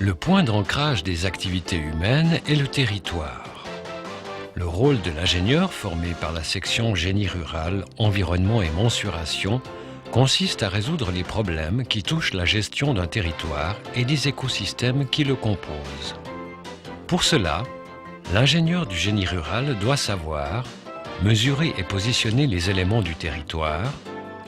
Le point d'ancrage des activités humaines est le territoire. Le rôle de l'ingénieur, formé par la section génie rural, environnement et mensuration, consiste à résoudre les problèmes qui touchent la gestion d'un territoire et des écosystèmes qui le composent. Pour cela, l'ingénieur du génie rural doit savoir mesurer et positionner les éléments du territoire,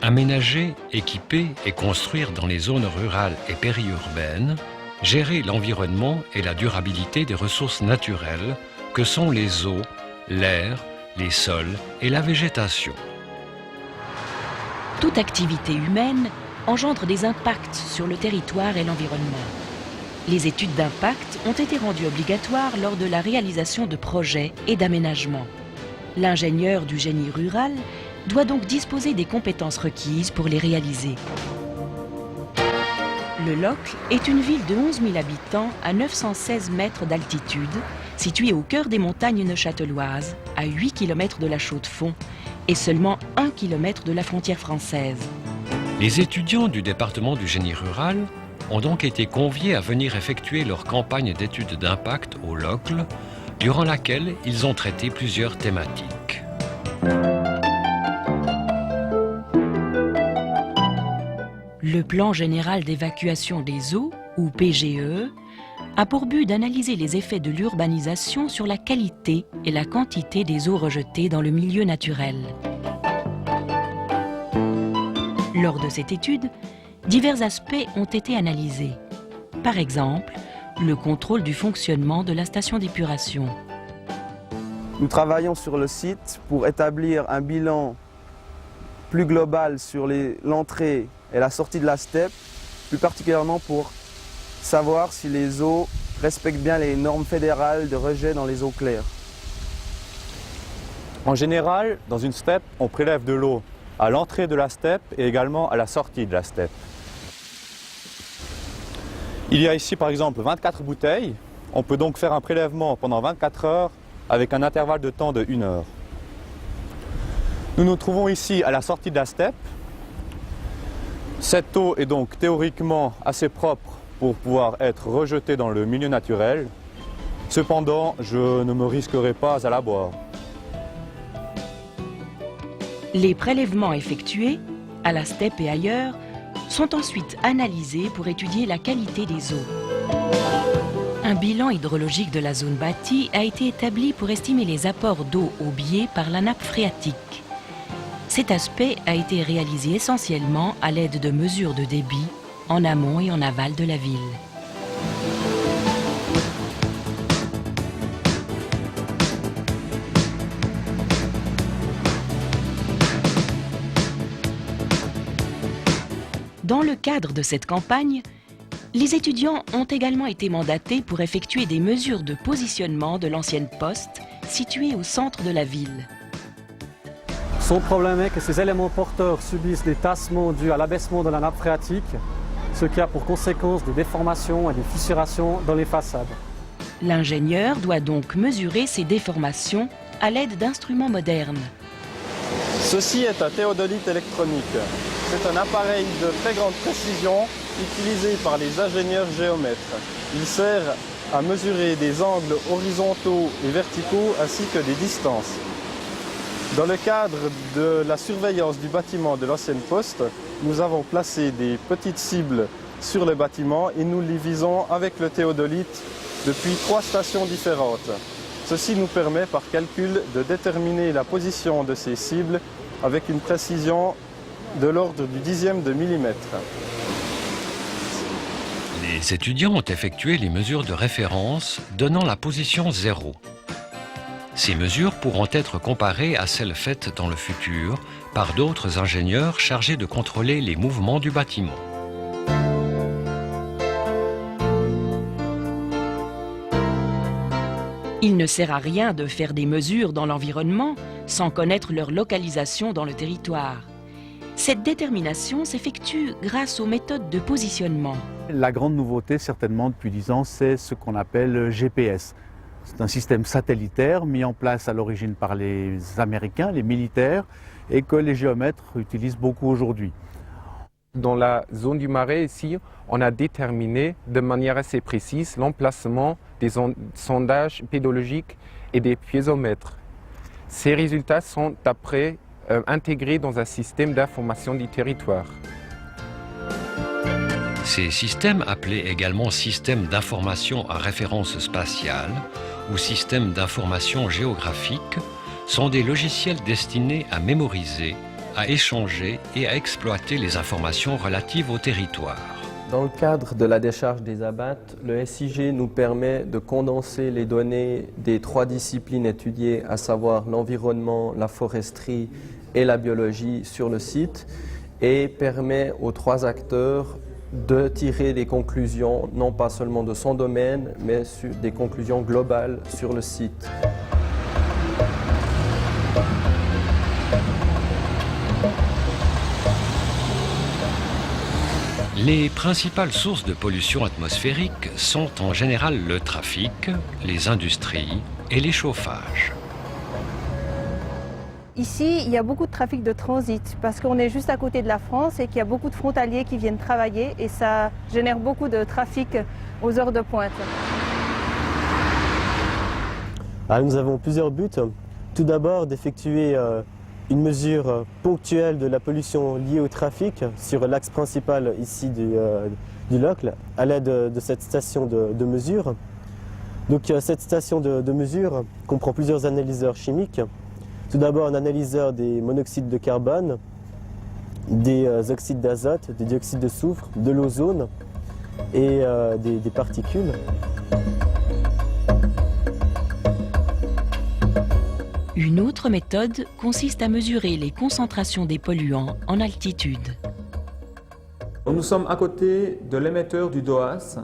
aménager, équiper et construire dans les zones rurales et périurbaines, gérer l'environnement et la durabilité des ressources naturelles que sont les eaux, l'air, les sols et la végétation. Toute activité humaine engendre des impacts sur le territoire et l'environnement. Les études d'impact ont été rendues obligatoires lors de la réalisation de projets et d'aménagements. L'ingénieur du génie rural doit donc disposer des compétences requises pour les réaliser. Le Locle est une ville de 11 000 habitants à 916 mètres d'altitude, située au cœur des montagnes neuchâteloises, à 8 km de la Chaux-de-Fonds et seulement 1 km de la frontière française. Les étudiants du département du génie rural ont donc été conviés à venir effectuer leur campagne d'études d'impact au Locle, durant laquelle ils ont traité plusieurs thématiques. Le plan général d'évacuation des eaux, ou PGE, a pour but d'analyser les effets de l'urbanisation sur la qualité et la quantité des eaux rejetées dans le milieu naturel. Lors de cette étude, divers aspects ont été analysés. Par exemple, le contrôle du fonctionnement de la station d'épuration. Nous travaillons sur le site pour établir un bilan plus global sur l'entrée et la sortie de la steppe, plus particulièrement pour savoir si les eaux respectent bien les normes fédérales de rejet dans les eaux claires. En général, dans une steppe, on prélève de l'eau à l'entrée de la steppe et également à la sortie de la steppe. Il y a ici par exemple 24 bouteilles. On peut donc faire un prélèvement pendant 24 heures avec un intervalle de temps de 1 heure. Nous nous trouvons ici à la sortie de la steppe. Cette eau est donc théoriquement assez propre pour pouvoir être rejetée dans le milieu naturel. Cependant, je ne me risquerai pas à la boire. Les prélèvements effectués, à la steppe et ailleurs, sont ensuite analysés pour étudier la qualité des eaux. Un bilan hydrologique de la zone bâtie a été établi pour estimer les apports d'eau au biais par la nappe phréatique. Cet aspect a été réalisé essentiellement à l'aide de mesures de débit en amont et en aval de la ville. Dans le cadre de cette campagne, les étudiants ont également été mandatés pour effectuer des mesures de positionnement de l'ancienne poste située au centre de la ville. Son problème est que ces éléments porteurs subissent des tassements dus à l'abaissement de la nappe phréatique, ce qui a pour conséquence des déformations et des fissurations dans les façades. L'ingénieur doit donc mesurer ces déformations à l'aide d'instruments modernes. Ceci est un théodolite électronique. C'est un appareil de très grande précision utilisé par les ingénieurs géomètres. Il sert à mesurer des angles horizontaux et verticaux ainsi que des distances. Dans le cadre de la surveillance du bâtiment de l'ancienne poste, nous avons placé des petites cibles sur le bâtiment et nous les visons avec le théodolite depuis 3 stations différentes. Ceci nous permet par calcul de déterminer la position de ces cibles avec une précision de l'ordre du dixième de millimètre. Les étudiants ont effectué les mesures de référence donnant la position 0. Ces mesures pourront être comparées à celles faites dans le futur par d'autres ingénieurs chargés de contrôler les mouvements du bâtiment. Il ne sert à rien de faire des mesures dans l'environnement sans connaître leur localisation dans le territoire. Cette détermination s'effectue grâce aux méthodes de positionnement. La grande nouveauté, certainement depuis 10 ans, c'est ce qu'on appelle le GPS. C'est un système satellitaire mis en place à l'origine par les Américains, les militaires, et que les géomètres utilisent beaucoup aujourd'hui. Dans la zone du Marais, ici, on a déterminé de manière assez précise l'emplacement des sondages pédologiques et des piézomètres. Ces résultats sont après intégrés dans un système d'information du territoire. Ces systèmes, appelés également systèmes d'information à référence spatiale ou systèmes d'information géographique, sont des logiciels destinés à mémoriser, à échanger et à exploiter les informations relatives au territoire. Dans le cadre de la décharge des abats, le SIG nous permet de condenser les données des 3 disciplines étudiées, à savoir l'environnement, la foresterie et la biologie sur le site, et permet aux 3 acteurs de tirer des conclusions, non pas seulement de son domaine, mais des conclusions globales sur le site. Les principales sources de pollution atmosphérique sont en général le trafic, les industries et les chauffages. Ici, il y a beaucoup de trafic de transit parce qu'on est juste à côté de la France et qu'il y a beaucoup de frontaliers qui viennent travailler et ça génère beaucoup de trafic aux heures de pointe. Alors, nous avons plusieurs buts. Tout d'abord, d'effectuer une mesure ponctuelle de la pollution liée au trafic sur l'axe principal ici du Locle à l'aide de cette station de mesure. Donc cette station de mesure comprend plusieurs analyseurs chimiques. Tout d'abord un analyseur des monoxydes de carbone, des oxydes d'azote, des dioxydes de soufre, de l'ozone et des particules. Une autre méthode consiste à mesurer les concentrations des polluants en altitude. Nous sommes à côté de l'émetteur du DOAS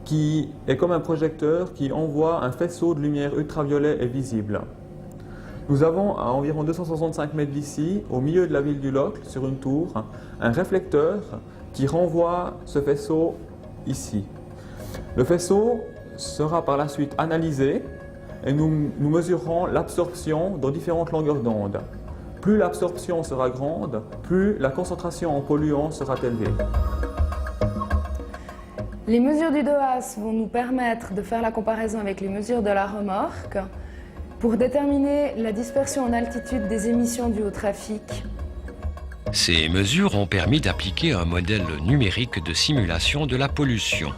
qui est comme un projecteur qui envoie un faisceau de lumière ultraviolet et visible. Nous avons à environ 265 mètres d'ici, au milieu de la ville du Locle, sur une tour, un réflecteur qui renvoie ce faisceau ici. Le faisceau sera par la suite analysé et nous mesurerons l'absorption dans différentes longueurs d'onde. Plus l'absorption sera grande, plus la concentration en polluants sera élevée. Les mesures du DOAS vont nous permettre de faire la comparaison avec les mesures de la remorque pour déterminer la dispersion en altitude des émissions dues au trafic. Ces mesures ont permis d'appliquer un modèle numérique de simulation de la pollution.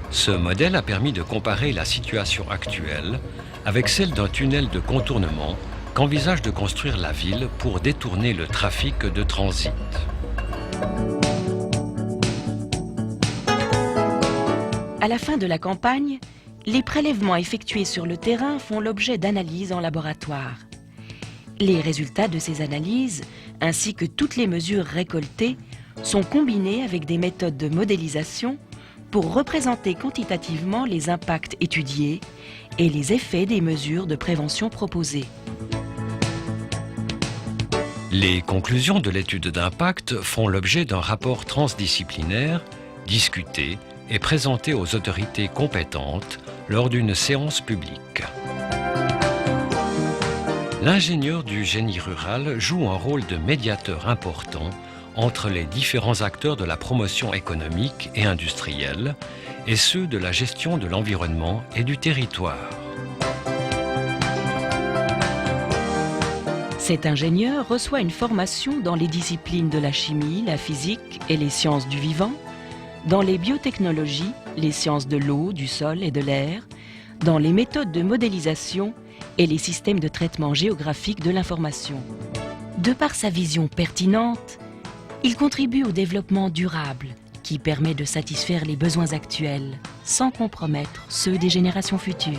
Ce modèle a permis de comparer la situation actuelle avec celle d'un tunnel de contournement qu'envisage de construire la ville pour détourner le trafic de transit. À la fin de la campagne, les prélèvements effectués sur le terrain font l'objet d'analyses en laboratoire. Les résultats de ces analyses, ainsi que toutes les mesures récoltées, sont combinés avec des méthodes de modélisation pour représenter quantitativement les impacts étudiés et les effets des mesures de prévention proposées. Les conclusions de l'étude d'impact font l'objet d'un rapport transdisciplinaire, discuté et présenté aux autorités compétentes lors d'une séance publique. L'ingénieur du génie rural joue un rôle de médiateur important entre les différents acteurs de la promotion économique et industrielle et ceux de la gestion de l'environnement et du territoire. Cet ingénieur reçoit une formation dans les disciplines de la chimie, la physique et les sciences du vivant, dans les biotechnologies, les sciences de l'eau, du sol et de l'air, dans les méthodes de modélisation et les systèmes de traitement géographique de l'information. De par sa vision pertinente, il contribue au développement durable qui permet de satisfaire les besoins actuels sans compromettre ceux des générations futures.